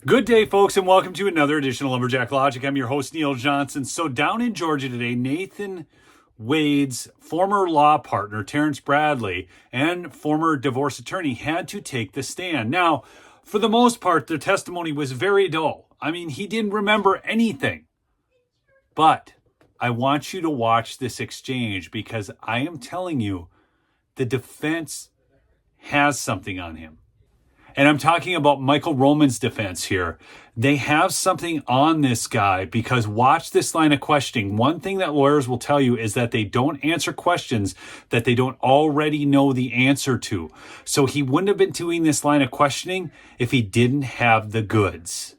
Good day, folks, and welcome to another edition of Lumberjack Logic. I'm your host, Neil Johnson. So down in Georgia today, Nathan Wade's former law partner, Terrance Bradley, and former divorce attorney had to take the stand. Now, for the most part, their testimony was very dull. I mean, he didn't remember anything. But I want you to watch this exchange because I am telling you, the defense has something on him. And I'm talking about Michael Roman's defense here. They have something on this guy because watch this line of questioning. One thing that lawyers will tell you is that they don't answer questions that they don't already know the answer to. So he wouldn't have been doing this line of questioning if he didn't have the goods.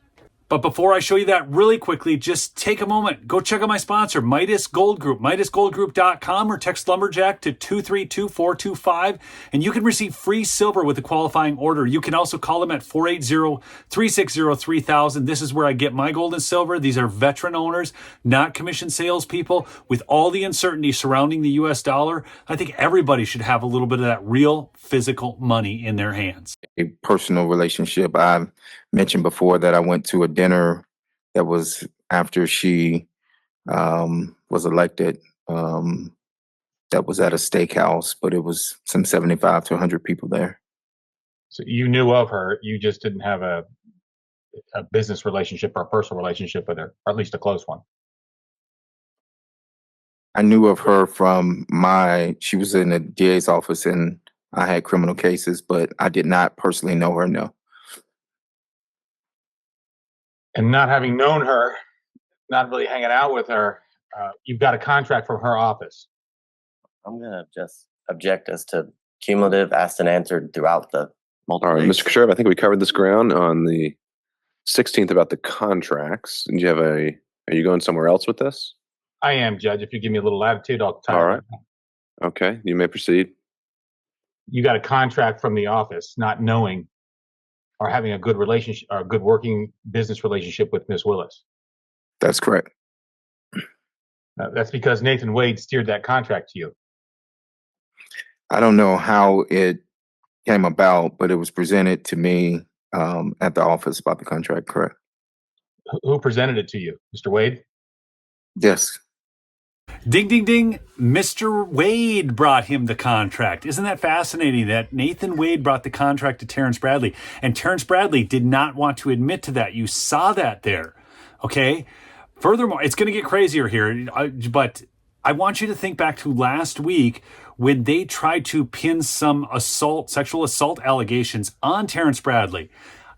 But before I show you that really quickly, just take a moment. Go check out my sponsor, Midas Gold Group, MidasGoldGroup.com, or text Lumberjack to 232-425, and you can receive free silver with a qualifying order. You can also call them at 480-360-3000. This is where I get my gold and silver. These are veteran owners, not commissioned salespeople. With all the uncertainty surrounding the U.S. dollar, I think everybody should have a little bit of that real physical money in their hands. A personal relationship. I mentioned before that I went to a dinner that was after she was elected. That was at a steakhouse, but it was some 75 to 100 people there. So you knew of her, you just didn't have a business relationship or a personal relationship with her, or at least a close one. I knew of her from she was in the DA's office and I had criminal cases, but I did not personally know her, no. And not having known her, not really hanging out with her, you've got a contract from her office. I'm going to just object as to cumulative asked and answered throughout the multiple. All right, Mr. Sheriff, I think we covered this ground on the 16th about the contracts. Do you have are you going somewhere else with this? I am, Judge. If you give me a little latitude, I'll tie All it right. up. Okay, you may proceed. You got a contract from the office, not knowing or having a good relationship or a good working business relationship with Miss Willis. That's correct. That's because Nathan Wade steered that contract to you. I don't know how it came about, but it was presented to me at the office about the contract, correct? Who presented it to you? Mr. Wade? Yes. Ding, ding, ding. Mr. Wade brought him the contract. Isn't that fascinating that Nathan Wade brought the contract to Terrance Bradley, and Terrance Bradley did not want to admit to that. You saw that there, okay? Furthermore, it's going to get crazier here, but I want you to think back to last week when they tried to pin some sexual assault allegations on Terrance Bradley.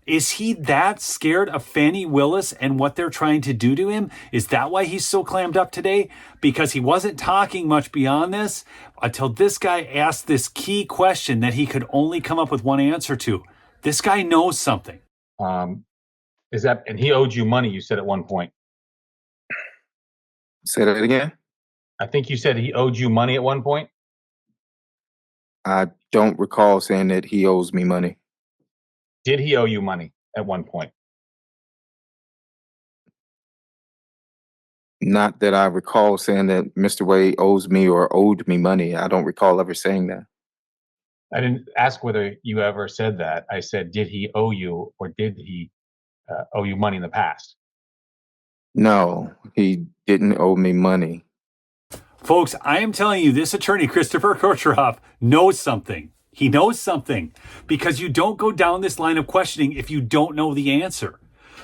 Is he that scared of Fani Willis and what they're trying to do to him? Is that why he's so clammed up today? Because he wasn't talking much beyond this until this guy asked this key question that he could only come up with one answer to. This guy knows something. And he owed you money, you said at one point. Say that again? I think you said he owed you money at one point. I don't recall saying that he owes me money. Did he owe you money at one point? Not that I recall saying that Mr. Wade owes me or owed me money. I don't recall ever saying that. I didn't ask whether you ever said that. I said, did he owe you or did he owe you money in the past? No, he didn't owe me money. Folks, I am telling you, this attorney, Christopher Kucherov, knows something. He knows something because you don't go down this line of questioning if you don't know the answer.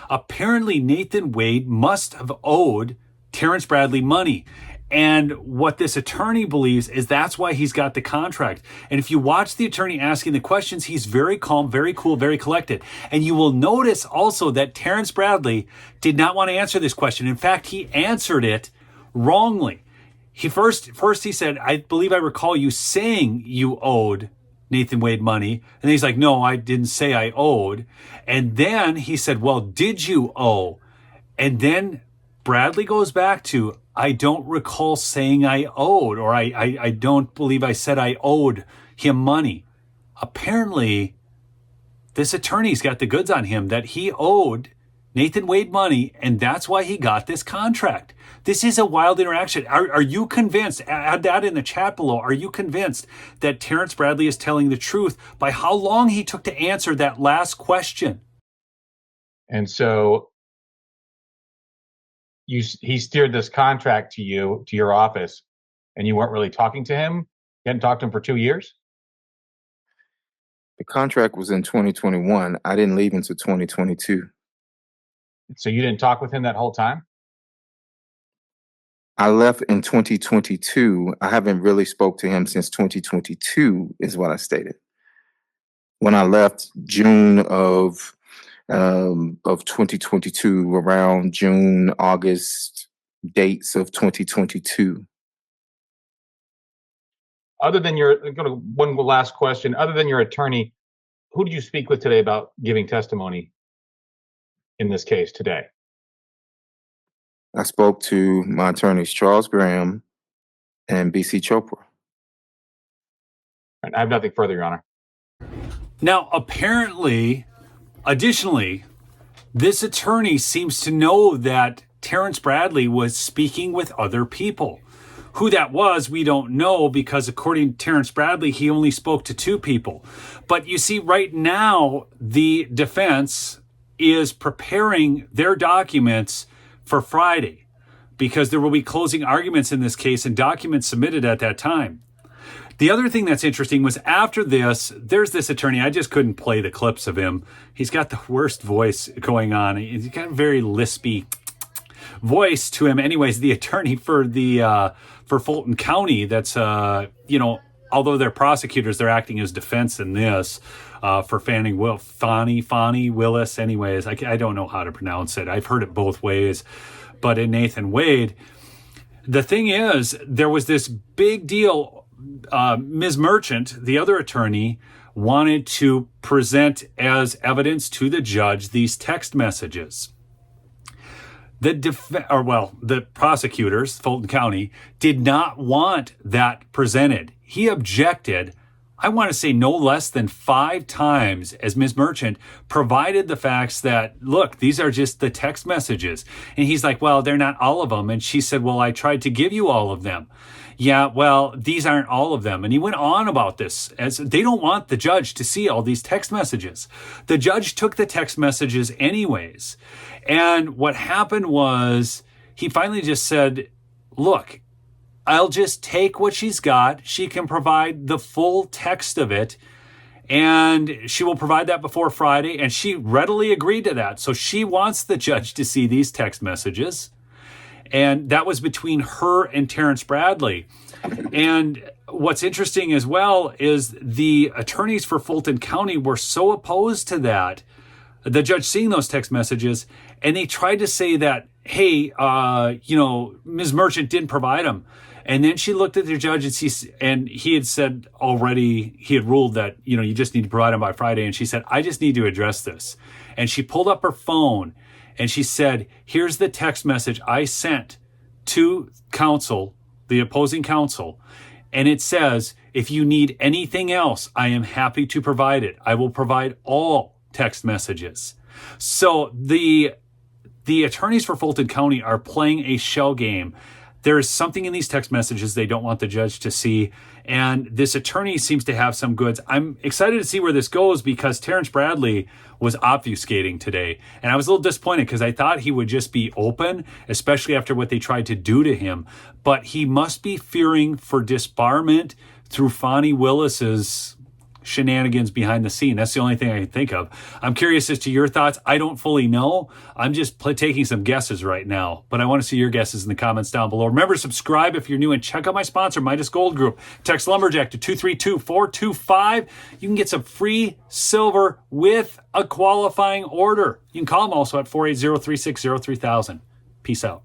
Apparently, Nathan Wade must have owed Terrance Bradley money. And what this attorney believes is that's why he's got the contract. And if you watch the attorney asking the questions, he's very calm, very cool, very collected. And you will notice also that Terrance Bradley did not want to answer this question. In fact, he answered it wrongly. He first he said, I believe I recall you saying you owed Nathan Wade money. And then he's like, no, I didn't say I owed. And then he said, well, did you owe? And then Bradley goes back to, I don't recall saying I owed, or I don't believe I said I owed him money. Apparently, this attorney's got the goods on him that he owed Nathan Wade money, and that's why he got this contract. This is a wild interaction. Are you convinced? Add that in the chat below. Are you convinced that Terrance Bradley is telling the truth by how long he took to answer that last question? And so he steered this contract to you, to your office, and you weren't really talking to him? You hadn't talked to him for 2 years? The contract was in 2021. I didn't leave until 2022. So you didn't talk with him that whole time? I left in 2022. I haven't really spoke to him since 2022 is what I stated. When I left June of 2022, around June, August dates of 2022. Other than one last question, other than your attorney, who did you speak with today about giving testimony in this case today? I spoke to my attorneys, Charles Graham and BC Chopra. I have nothing further, Your Honor. Now, additionally, this attorney seems to know that Terrance Bradley was speaking with other people. Who that was, we don't know, because according to Terrance Bradley, he only spoke to 2 people. But you see, right now, the defense is preparing their documents for Friday, because there will be closing arguments in this case and documents submitted at that time. The other thing that's interesting was after this, there's this attorney. I just couldn't play the clips of him. He's got the worst voice going on. He's got a very lispy voice to him. Anyways, the attorney for for Fulton County, that's although they're prosecutors, they're acting as defense in this for Fani, Willis. Anyways, I don't know how to pronounce it. I've heard it both ways, but in Nathan Wade, the thing is, there was this big deal. Ms. Merchant, the other attorney, wanted to present as evidence to the judge these text messages. The prosecutors, Fulton County, did not want that presented. He objected, I want to say no less than 5 times, as Ms. Merchant provided the facts that, look, these are just the text messages. And he's like, well, they're not all of them. And she said, well, I tried to give you all of them. Yeah, well, these aren't all of them. And he went on about this, as they don't want the judge to see all these text messages. The judge took the text messages anyways. And what happened was he finally just said, look, I'll just take what she's got. She can provide the full text of it, and she will provide that before Friday. And she readily agreed to that. So she wants the judge to see these text messages. And that was between her and Terrance Bradley. And what's interesting as well is the attorneys for Fulton County were so opposed to that, the judge seeing those text messages, and they tried to say that, hey, Ms. Merchant didn't provide them. And then she looked at the judge and he had said already, he had ruled that, you just need to provide them by Friday. And she said, I just need to address this. And she pulled up her phone and she said, here's the text message I sent to counsel, the opposing counsel. And it says, if you need anything else, I am happy to provide it. I will provide all text messages. So the attorneys for Fulton County are playing a shell game. There is something in these text messages they don't want the judge to see. And this attorney seems to have some goods. I'm excited to see where this goes because Terrance Bradley was obfuscating today. And I was a little disappointed because I thought he would just be open, especially after what they tried to do to him. But he must be fearing for disbarment through Fani Willis's shenanigans behind the scene. That's the only thing I can think of. I'm curious as to your thoughts. I don't fully know. I'm just taking some guesses right now, but I want to see your guesses in the comments down below. Remember, subscribe if you're new and check out my sponsor, Midas Gold Group. Text Lumberjack to 232-425. You can get some free silver with a qualifying order. You can call them also at 480-360-3000. Peace out.